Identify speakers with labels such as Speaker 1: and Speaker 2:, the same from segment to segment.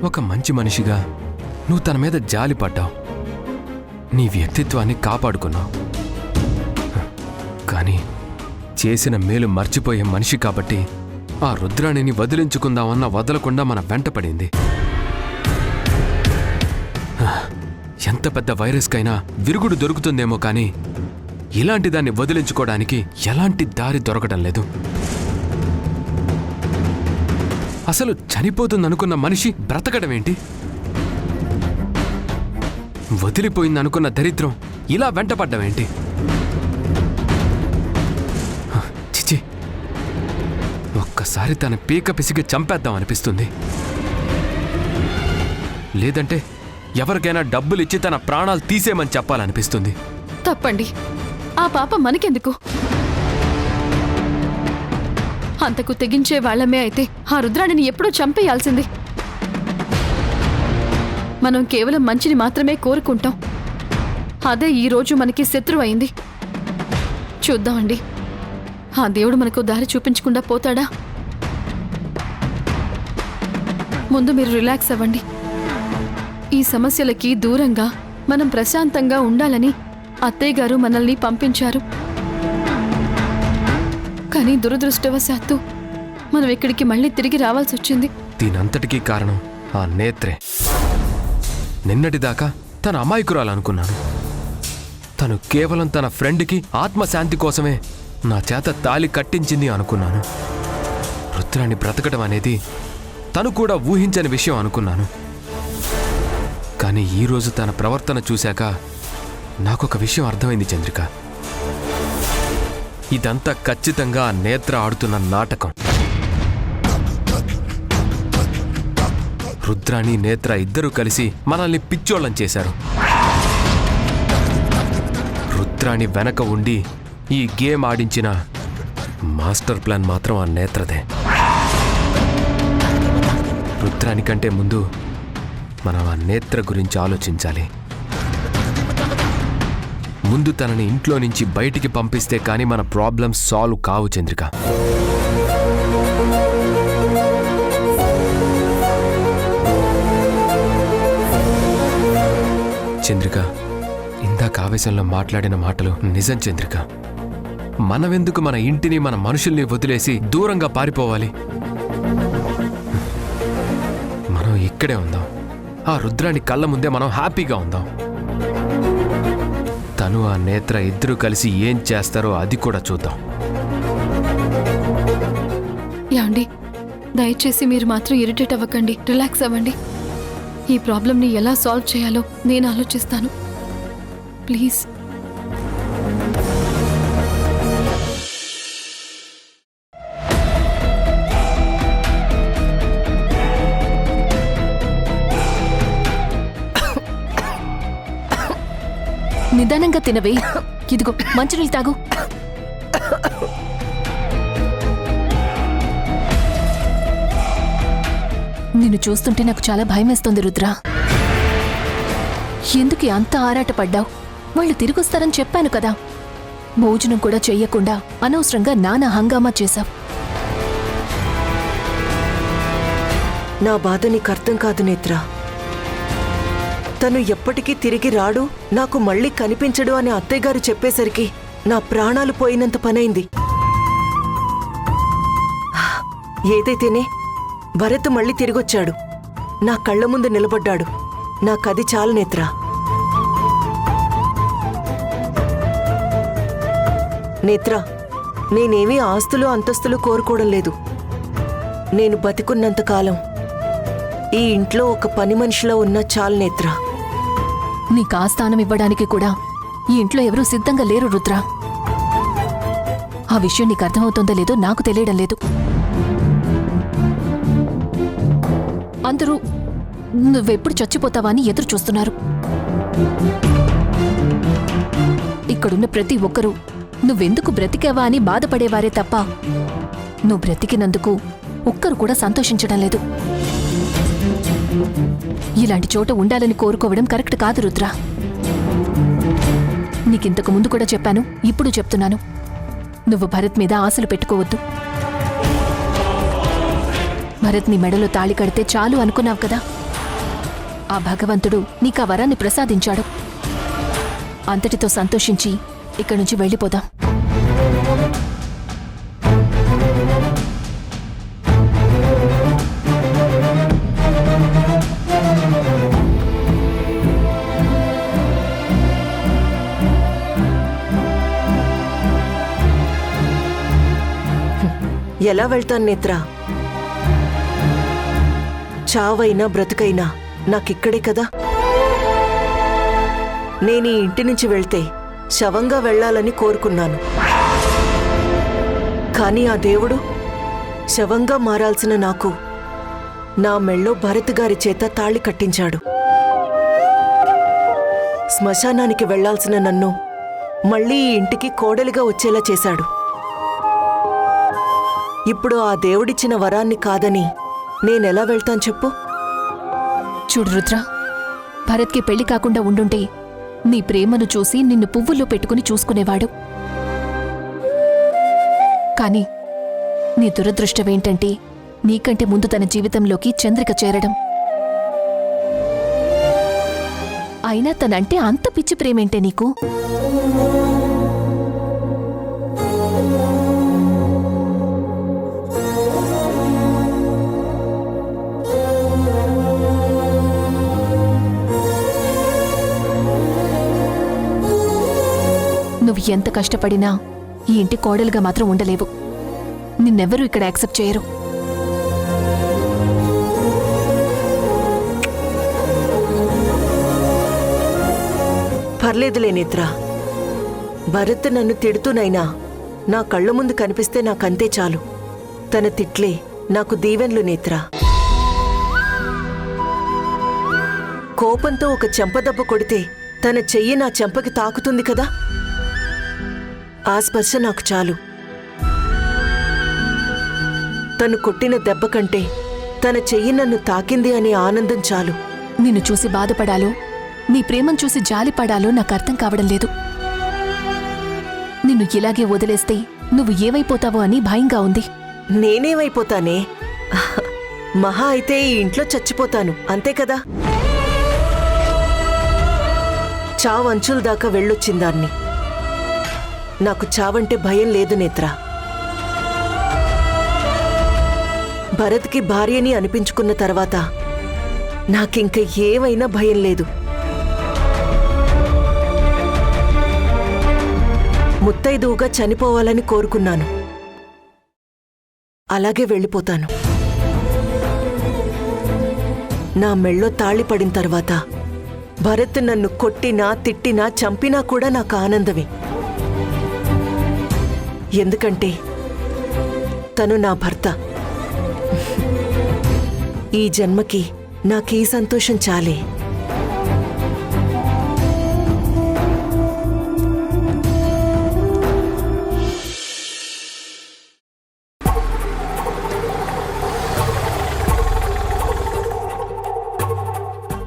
Speaker 1: ఒక మంచి మనిషిగా నువ్వు తన మీద జాలి పడ్డావు, నీ వ్యక్తిత్వాన్ని కాపాడుకున్నావు. కానీ చేసిన మేలు మర్చిపోయే మనిషి కాబట్టి ఆ రుద్రాణిని వదిలించుకుందామన్నా వదలకుండా మన వెంట పడింది. ఎంత పెద్ద వైరస్కైనా విరుగుడు దొరుకుతుందేమో కానీ ఇలాంటి దాన్ని వదిలించుకోవడానికి ఎలాంటి దారి దొరకడం లేదు. అసలు చనిపోతుందనుకున్న మనిషి బ్రతకడం ఏంటి? వదిలిపోయిందనుకున్న దరిద్రం ఇలా వెంటపడ్డమేంటి? చిచి, ఒక్కసారి తన పీక పిసికి చంపేద్దాం అనిపిస్తుంది. లేదంటే ఎవరికైనా డబ్బులిచ్చి తన ప్రాణాలు తీసేయమని చెప్పాలనిపిస్తుంది.
Speaker 2: తప్పండి, ఆ పాప మనకెందుకు? అంతకు తెగించే వాళ్లమే అయితే ఆ రుద్రాణిని ఎప్పుడూ చంపేయాల్సింది. మనం కేవలం మంచిని మాత్రమే కోరుకుంటాం. అదే ఈరోజు మనకి శత్రువు అయింది. చూద్దామండి, ఆ దేవుడు మనకు దారి చూపించకుండా పోతాడా? ముందు మీరు రిలాక్స్ అవ్వండి. ఈ సమస్యలకి దూరంగా మనం ప్రశాంతంగా ఉండాలని అత్తయ్య గారు మనల్ని పంపించారు. కానీ దురదృష్టవశాత్తు మనం ఇక్కడికి మళ్ళీ తిరిగి రావాల్సి వచ్చింది.
Speaker 1: దీనంతటికీ కారణం ఆ నేత్రే. నిన్నటిదాకా తన అమాయకురాలనుకున్నాను. తను కేవలం తన ఫ్రెండ్కి ఆత్మశాంతి కోసమే నా చేత తాళి కట్టించింది అనుకున్నాను. రుద్రాన్ని బ్రతకడం అనేది తను కూడా ఊహించని విషయం అనుకున్నాను. కానీ ఈరోజు తన ప్రవర్తన చూశాక నాకొక విషయం అర్థమైంది చంద్రిక. ఇదంతా ఖచ్చితంగా నేత్ర ఆడుతున్న నాటకం. రుద్రాణి నేత్ర ఇద్దరూ కలిసి మనల్ని పిచ్చోళ్ళం చేశారు. రుద్రాణి వెనక ఉండి ఈ గేమ్ ఆడించిన మాస్టర్ ప్లాన్ మాత్రం ఆ నేత్రదే. రుద్రాణి కంటే ముందు మనం ఆ నేత్ర గురించి ఆలోచించాలి. ముందు తనని ఇంట్లో నుంచి బయటికి పంపిస్తే కానీ మన ప్రాబ్లమ్స్ సాల్వ్ కావు చంద్రిక. చంద్రిక, ఇందాక ఆవేశంలో మాట్లాడిన మాటలు నిజం చంద్రిక. మనమెందుకు మన ఇంటిని మన మనుషుల్ని వదిలేసి దూరంగా పారిపోవాలి? మనం ఇక్కడే ఉందాం. ఆ రుద్రాని కళ్ళ ముందే మనం హ్యాపీగా ఉందాం. తను ఆ నేత్ర ఇద్దరు కలిసి ఏం చేస్తారో అది కూడా చూద్దాం.
Speaker 2: యాండి, దయచేసి మీరు మాత్రం ఇరిటేట్ అవ్వకండి. రిలాక్స్ అవ్వండి. ఈ ప్రాబ్లంని ఎలా సాల్వ్ చేయాలో నేను ఆలోచిస్తాను. ప్లీజ్. నిదానంగా తినవే. ఇదిగో మంచినీళ్ళు తాగు. నిన్ను చూస్తుంటే నాకు చాలా భయమేస్తుంది రుద్ర. ఎందుకు అంత ఆరాటపడ్డావు? వాళ్ళు తిరిగొస్తారని చెప్పాను కదా. భోజనం కూడా చెయ్యకుండా అనవసరంగా నానా హంగామా చేశావు.
Speaker 3: నా బాధ నీకు అర్థం కాదు నేత్ర. తను ఎప్పటికీ తిరిగి రాడు, నాకు మళ్ళీ కనిపించడు అని అత్తయ్యగారు చెప్పేసరికి నా ప్రాణాలు పోయినంత పనైంది. ఏదైతేనే భరత్ మళ్ళీ తిరిగొచ్చాడు, నా కళ్ల ముందు నిలబడ్డాడు. నాకది చాలు నేత్ర. నేత్ర, నేనేమీ ఆస్తులు అంతస్తులు కోరుకోవడం లేదు. నేను బతికున్నంతకాలం ఈ ఇంట్లో ఒక పని మనిషిలో ఉన్న చాలు నేత్ర.
Speaker 2: నీకు ఆ స్థానం ఇవ్వడానికి కూడా ఈ ఇంట్లో ఎవరూ సిద్ధంగా లేరు రుద్ర. ఆ విషయం నీకు అర్థమవుతుందో లేదో నాకు తెలియడం లేదు. అందరూ నువ్వెప్పుడు చచ్చిపోతావా అని ఎదురు చూస్తున్నారు. ఇక్కడున్న ప్రతి ఒక్కరూ నువ్వెందుకు బ్రతికావా అని బాధపడేవారే తప్ప నువ్వు బ్రతికినందుకు ఒక్కరు కూడా సంతోషించడం లేదు. ఇలాంటి చోట ఉండాలని కోరుకోవడం కరెక్ట్ కాదు రుద్ర. నీకింతకు ముందు కూడా చెప్పాను, ఇప్పుడు చెప్తున్నాను. నువ్వు భరత్ మీద ఆశలు పెట్టుకోవద్దు. భరత్ నీ మెడలో తాళి కడితే చాలు అనుకున్నావు కదా.
Speaker 4: ఆ భగవంతుడు నీకా వరాన్ని ప్రసాదించాడు. అంతటితో సంతోషించి ఇక్కడి నుంచి వెళ్ళిపోదాం.
Speaker 3: ఎలా వెళ్తాను నేత్ర? చావైనా బ్రతుకైనా నాకిక్కడే కదా. నేను ఈ ఇంటి నుంచి వెళ్తే శవంగా వెళ్ళాలని కోరుకున్నాను. కానీ ఆ దేవుడు శవంగా మారాల్సిన నాకు నా మెళ్ళో భరత్ గారి చేత తాళి కట్టించాడు. శ్మశానానికి వెళ్లాల్సిన నన్ను మళ్ళీ ఈ ఇంటికి కోడలిగా వచ్చేలా చేశాడు. ఇప్పుడు ఆ దేవుడిచ్చిన వరాన్ని కాదని నేనెలా వెళ్తాను చెప్పు?
Speaker 4: చూడు రుద్ర, భరత్కి పెళ్లి కాకుండా ఉండుంటే నీ ప్రేమను చూసి నిన్ను పువ్వుల్లో పెట్టుకుని చూసుకునేవాడు. కాని నీ దురదృష్టమేంటంటే నీకంటే ముందు తన జీవితంలోకి చంద్రిక చేరడం. అయినా తనంటే అంత పిచ్చి ప్రేమేంటే నీకు? నువ్వు ఎంత కష్టపడినా ఈ ఇంటి కోడలుగా మాత్రం ఉండలేవు. నిన్నెవ్వరూ ఇక్కడ యాక్సెప్ట్ చేయరు.
Speaker 3: పర్లేదులే నేత్ర. భరత్ నన్ను తిడుతూనైనా నా కళ్ళ ముందు కనిపిస్తే నాకంతే చాలు. తన తిట్లే నాకు దీవెన్లు నేత్ర. కోపంతో ఒక చెంపదెబ్బ కొడితే తన చెయ్యి నా చెంపకి తాకుతుంది కదా, ఆ స్పర్శ నాకు చాలు. తను కొట్టిన దెబ్బ కంటే తన చెయ్యి నన్ను తాకింది అనే ఆనందం చాలు.
Speaker 4: నిన్ను చూసి బాధపడాలో నీ ప్రేమను చూసి జాలిపడాలో నాకు అర్థం కావడం లేదు. నిన్ను ఇలాగే వదిలేస్తే నువ్వు ఏమైపోతావో అని భయంగా ఉంది.
Speaker 3: నేనేమైపోతానే? మహా అయితే ఈ ఇంట్లో చచ్చిపోతాను, అంతే కదా. చావంచుల దాకా వెళ్ళొచ్చిందాన్ని. నాకు చావంటే భయం లేదు నేత్ర. భరత్కి భార్యని అనిపించుకున్న తర్వాత నాకింక ఏమైనా భయం లేదు. ముత్తైదువుగా చనిపోవాలని కోరుకున్నాను. అలాగే వెళ్ళిపోతాను. నా మెళ్ళో తాళి పడిన తర్వాత భరత్ నన్ను కొట్టినా తిట్టినా చంపినా కూడా నాకు ఆనందమే. ఎందుకంటే తను నా భర్త. ఈ జన్మకి నాకీ సంతోషం చాలే.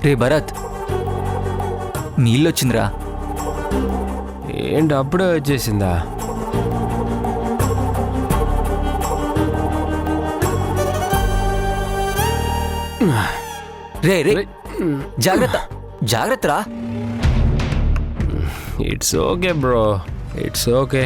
Speaker 5: రే భరత్, నీళ్ళొచ్చిందిరా.
Speaker 1: ఏంటి అప్పుడే వచ్చేసిందా?
Speaker 5: రే రే, జాగ్రత్త జాగ్రత్త రా.
Speaker 1: It's okay bro, it's okay.